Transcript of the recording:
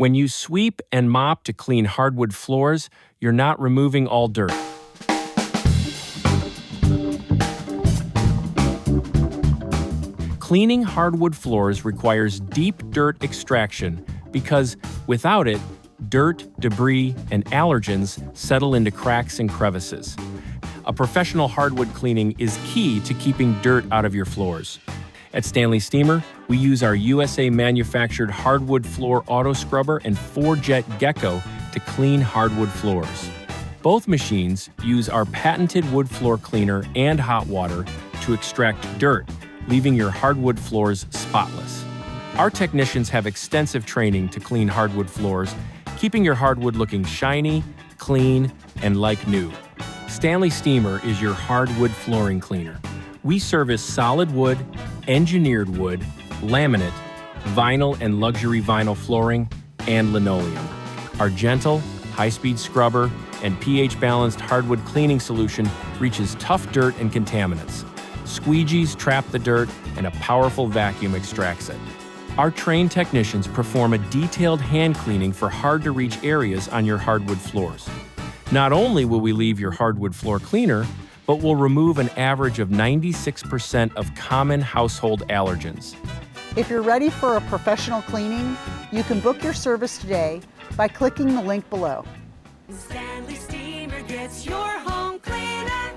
When you sweep and mop to clean hardwood floors, you're not removing all dirt. Cleaning hardwood floors requires deep dirt extraction because without it, dirt, debris, and allergens settle into cracks and crevices. A professional hardwood cleaning is key to keeping dirt out of your floors. At Stanley Steemer, we use our USA-manufactured hardwood floor auto scrubber and 4-jet gecko to clean hardwood floors. Both machines use our patented wood floor cleaner and hot water to extract dirt, leaving your hardwood floors spotless. Our technicians have extensive training to clean hardwood floors, keeping your hardwood looking shiny, clean, and like new. Stanley Steemer is your hardwood flooring cleaner. We service solid wood, engineered wood, laminate, vinyl and luxury vinyl flooring, and linoleum. Our gentle, high-speed scrubber and pH-balanced hardwood cleaning solution reaches tough dirt and contaminants. Squeegees trap the dirt, and a powerful vacuum extracts it. Our trained technicians perform a detailed hand cleaning for hard-to-reach areas on your hardwood floors. Not only will we leave your hardwood floor cleaner, but we'll remove an average of 96% of common household allergens. If you're ready for a professional cleaning, you can book your service today by clicking the link below.